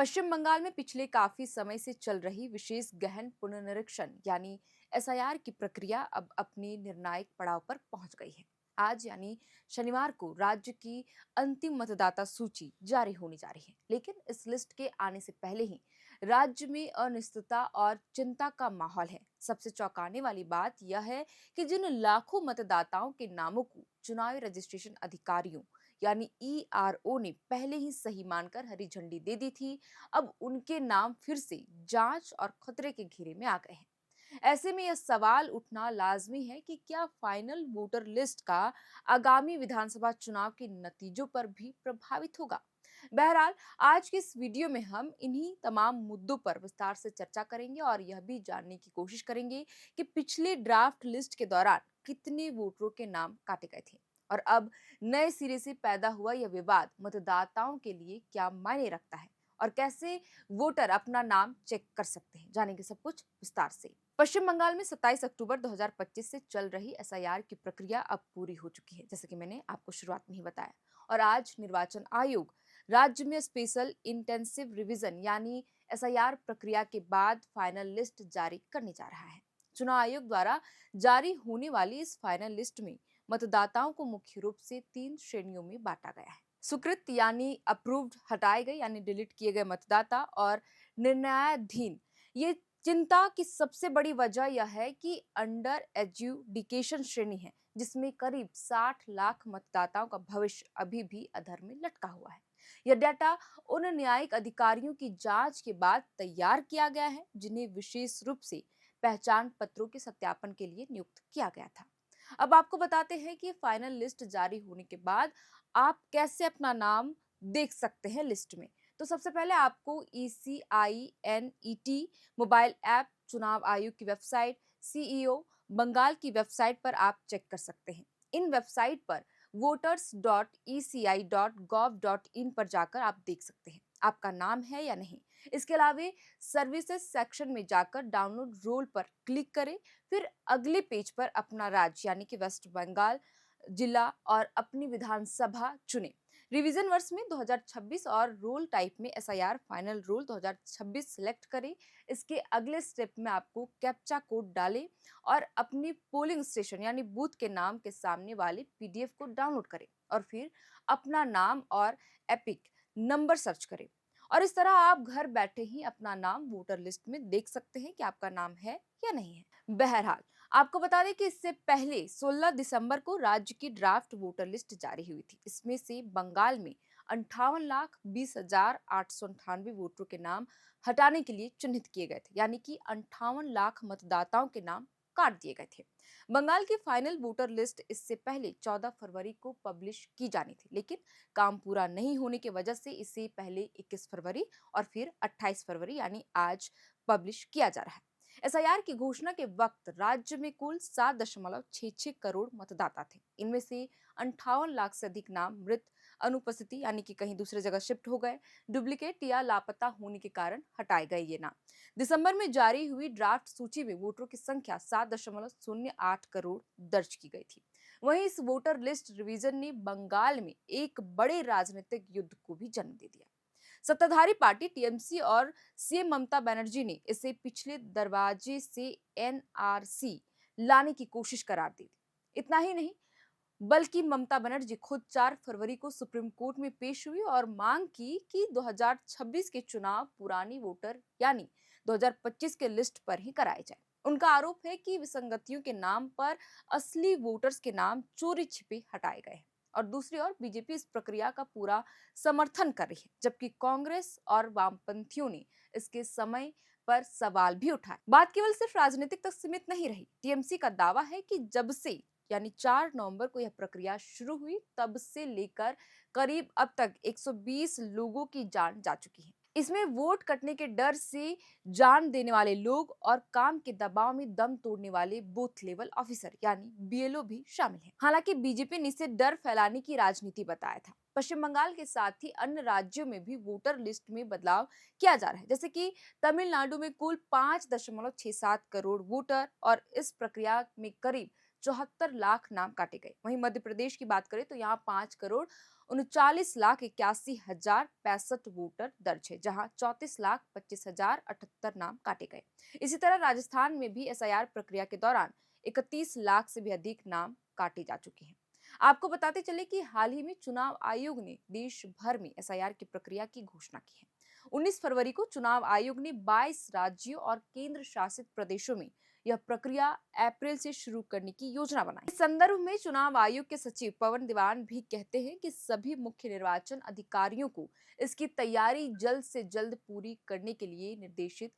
पश्चिम बंगाल में पिछले काफी समय से चल रही विशेष गहन पुनर्निरीक्षण यानी एसआईआर की प्रक्रिया अब अपनी निर्णायक पड़ाव पर पहुंच गई है। आज यानी शनिवार को राज्य की अंतिम मतदाता सूची जारी होने जा रही है, लेकिन इस लिस्ट के आने से पहले ही राज्य में अनिश्चितता और चिंता का माहौल है। सबसे चौंकाने वाली बात यह है कि जिन लाखों मतदाताओं के नामों को चुनावी रजिस्ट्रेशन अधिकारियों यानी ईआरओ ने पहले ही सही मानकर हरी झंडी दे दी थी, अब उनके नाम फिर से जांच और खतरे के घेरे में आ गए हैं। ऐसे में यह सवाल उठना लाजमी है कि क्या फाइनल वोटर लिस्ट का आगामी विधानसभा चुनाव के नतीजों पर भी प्रभावित होगा। बहरहाल, आज के इस वीडियो में हम इन्हीं तमाम मुद्दों पर विस्तार से चर्चा करेंगे और यह भी जानने की कोशिश करेंगे कि पिछले ड्राफ्ट लिस्ट के दौरान कितने वोटरों के नाम काटे गए थे और अब नए सिरे से पैदा हुआ यह विवाद मतदाताओं के लिए क्या मायने रखता है और कैसे वोटर अपना नाम चेक कर सकते हैं। जानेंगे सब कुछ विस्तार से। पश्चिम बंगाल में 27 अक्टूबर 2025 से चल रही एसआईआर की प्रक्रिया अब पूरी हो चुकी है, जैसे कि मैंने आपको शुरुआत में ही बताया। और आज निर्वाचन आयोग राज्य में स्पेशल इंटेंसिव रिवीजन यानी एसआईआर प्रक्रिया के बाद फाइनल लिस्ट जारी करने जा रहा है। चुनाव आयोग द्वारा जारी होने वाली इस फाइनल लिस्ट में मतदाताओं को मुख्य रूप से 3 श्रेणियों में बांटा गया है। स्वीकृत यानी अप्रूव्ड हटाए गए यानी डिलीट किए गए मतदाता और निर्णयाधीन। ये चिंता की सबसे बड़ी वजह यह है कि अंडर एजुकेशन श्रेणी है, जिसमें करीब 60 लाख मतदाताओं का भविष्य अभी भी अधर में लटका हुआ है। यह डाटा उन न्यायिक अधिकारियों की जांच के बाद तैयार किया गया है जिन्हें विशेष रूप से पहचान पत्रों के सत्यापन के लिए नियुक्त किया गया था। अब आपको बताते हैं कि फाइनल लिस्ट जारी होने के बाद आप कैसे अपना नाम देख सकते हैं लिस्ट में। तो सबसे पहले आपको ECINET मोबाइल ऐप, चुनाव आयोग की वेबसाइट, सीईओ बंगाल की वेबसाइट पर आप चेक कर सकते हैं। इन वेबसाइट पर voters.eci.gov.in पर जाकर आप देख सकते हैं आपका नाम है या नहीं। इसके अलावा सर्विसेज सेक्शन में जाकर डाउनलोड रोल पर क्लिक करें, फिर अगले पेज पर अपना राज्य यानी कि वेस्ट बंगाल जिला और अपनी विधानसभा चुने। रिवीजन वर्ष में 2026 और रोल टाइप में एसआईआर फाइनल रोल 2026 सिलेक्ट करें। इसके अगले स्टेप में आपको कैप्चा कोड डालें और अपनी पोलिंग स्टेशन यानी बूथ के नाम के सामने वाले पीडीएफ को डाउनलोड करें और फिर अपना नाम और एपिक नंबर सर्च करें। और इस तरह आप घर बैठे ही अपना नाम वोटर लिस्ट में देख सकते हैं कि आपका नाम है या नहीं है। बहरहाल, आपको बता दें कि इससे पहले 16 दिसंबर को राज्य की ड्राफ्ट वोटर लिस्ट जारी हुई थी। इसमें से बंगाल में 58,20,898 वोटरों के नाम हटाने के लिए चिन्हित किए गए थे, यानी कि 58 लाख मतदाताओं के नाम काट दिए गए थे। बंगाल की फाइनल वोटर लिस्ट इससे पहले 14 फरवरी को पब्लिश की जानी थी, लेकिन काम पूरा नहीं होने की वजह से इसे पहले 21 फरवरी और फिर 28 फरवरी यानी आज पब्लिश किया जा रहा है। एसआईआर की घोषणा के वक्त राज्य में कुल 7.66 करोड़ मतदाता थे। इनमें से 58 लाख से अधिक नाम मृत, अनुपस्थिति यानी कि कहीं दूसरी जगह शिफ्ट हो गए, डुप्लीकेट या लापता होने के कारण हटाए गए ये नाम। दिसंबर में जारी हुई ड्राफ्ट सूची में वोटरों की संख्या 7.08 करोड़ दर्ज की गई थी। वहीं इस वोटर लिस्ट रिवीजन ने बंगाल में एक बड़े राजनीतिक युद्ध को भी जन्म दे दिया। सत्ताधारी पार्टी टीएमसी और सीएम ममता बनर्जी ने इसे पिछले दरवाजे से एनआरसी लाने की कोशिश करार दी थी। इतना ही नहीं, बल्कि ममता बनर्जी खुद 4 फरवरी को सुप्रीम कोर्ट में पेश हुई और मांग की कि 2026 के चुनाव पुरानी वोटर यानी 2025 के लिस्ट पर ही कराए जाए। उनका आरोप है कि विसंगतियों के नाम पर असली वोटर्स के नाम चोरी छिपे हटाए गए हैं। और दूसरी ओर बीजेपी इस प्रक्रिया का पूरा समर्थन कर रही है, जबकि कांग्रेस और वामपंथियों ने इसके समय पर सवाल भी उठाए। बात केवल सिर्फ राजनीतिक तक सीमित नहीं रही। टीएमसी का दावा है कि जब से यानी 4 नवंबर को यह प्रक्रिया शुरू हुई, तब से लेकर करीब अब तक 120 लोगों की जान जा चुकी है। इसमें वोट कटने के डर से जान देने वाले लोग और काम के दबाव में दम तोड़ने वाले बूथ लेवल ऑफिसर यानी बीएलओ भी शामिल हैं। हालांकि बीजेपी ने इसे डर फैलाने की राजनीति बताया था। पश्चिम बंगाल के साथ ही अन्य राज्यों में भी वोटर लिस्ट में बदलाव किया जा रहा है, जैसे कि तमिलनाडु में कुल 5.67 करोड़ वोटर और इस प्रक्रिया में करीब 74 लाख नाम काटे गए। वहीं मध्य प्रदेश की बात करें तो यहाँ 5,39,81,065 वोटर दर्ज है, जहां 34,25,078 नाम काटे गए। इसी तरह राजस्थान में भी एसआईआर प्रक्रिया के दौरान 31 लाख से भी अधिक नाम काटे जा चुके हैं। आपको बताते चले कि हाल ही में चुनाव आयोग ने देश भर में एसआईआर की प्रक्रिया की घोषणा की है। 19 फरवरी को चुनाव आयोग ने 22 राज्यों और केंद्र शासित प्रदेशों में यह प्रक्रिया अप्रैल से शुरू करने की योजना बनाई। इस संदर्भ में चुनाव आयोग के सचिव पवन दीवान भी कहते हैं कि सभी मुख्य निर्वाचन अधिकारियों को इसकी तैयारी जल्द से जल्द पूरी करने के लिए निर्देशित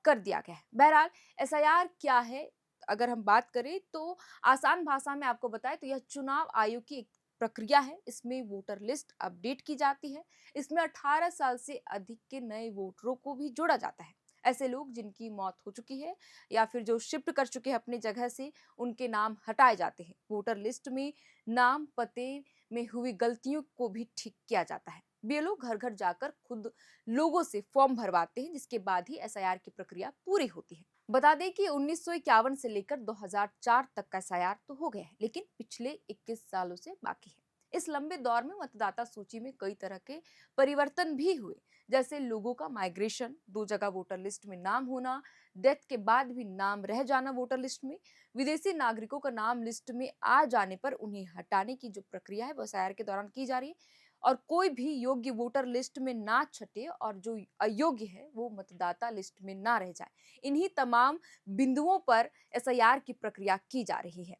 कर दिया गया है। बहरहाल एसआईआर क्या है, अगर हम बात करें तो आसान भाषा में आपको बताएं तो यह चुनाव आयोग की एक प्रक्रिया है। इसमें वोटर लिस्ट अपडेट की जाती है। इसमें 18 साल से अधिक के नए वोटरों को भी जोड़ा जाता है। ऐसे लोग जिनकी मौत हो चुकी है या फिर जो शिफ्ट कर चुके हैं अपनी जगह से, उनके नाम हटाए जाते हैं। वोटर लिस्ट में नाम पते में हुई गलतियों को भी ठीक किया जाता है। बीएलओ घर घर जाकर खुद लोगों से फॉर्म भरवाते हैं, जिसके बाद ही एसआईआर की प्रक्रिया पूरी होती है। बता दें कि 1951 से लेकर 2004 तक का एसआईआर तो हो गया है, लेकिन पिछले 21 सालों से बाकी है। इस लंबे दौर में मतदाता सूची में कई तरह के परिवर्तन भी हुए, जैसे लोगों का माइग्रेशन, 2 जगह वोटर लिस्ट में नाम होना, डेथ के बाद भी नाम रह जाना वोटर लिस्ट में, विदेशी नागरिकों का नाम लिस्ट में आ जाने पर उन्हें हटाने की जो प्रक्रिया है वो एसआईआर के दौरान की जा रही है, और कोई भी योग्य वोटर लिस्ट में ना छटे और जो अयोग्य है वो मतदाता लिस्ट में ना रह जाए। इन्हीं तमाम बिंदुओं पर एसआईआर की प्रक्रिया की जा रही है।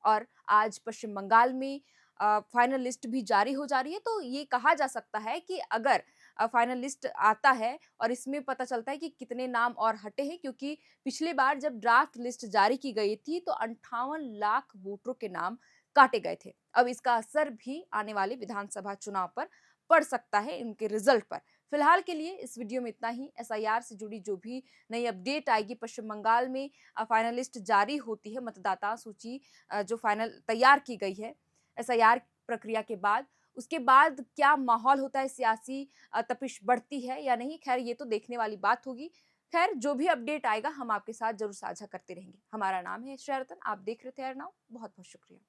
और आज पश्चिम बंगाल में फाइनल लिस्ट भी जारी हो जा रही है, तो ये कहा जा सकता है कि अगर फाइनल लिस्ट आता है और इसमें पता चलता है कि कितने नाम और हटे हैं, क्योंकि पिछली बार जब ड्राफ्ट लिस्ट जारी की गई थी तो 58 लाख वोटरों के नाम काटे गए थे। अब इसका असर भी आने वाले विधानसभा चुनाव पर पड़ सकता है, इनके रिजल्ट पर। फिलहाल के लिए इस वीडियो में इतना ही। एसआईआर से जुड़ी जो भी नई अपडेट आएगी, पश्चिम बंगाल में फाइनल लिस्ट जारी होती है, मतदाता सूची जो फाइनल तैयार की गई है एसआईआर प्रक्रिया के बाद, उसके बाद क्या माहौल होता है, सियासी तपिश बढ़ती है या नहीं, खैर ये तो देखने वाली बात होगी। खैर जो भी अपडेट आएगा हम आपके साथ जरूर साझा करते रहेंगे। हमारा नाम है श्रेया रतन, आप देख रहे थे एयरनाउ। बहुत बहुत शुक्रिया।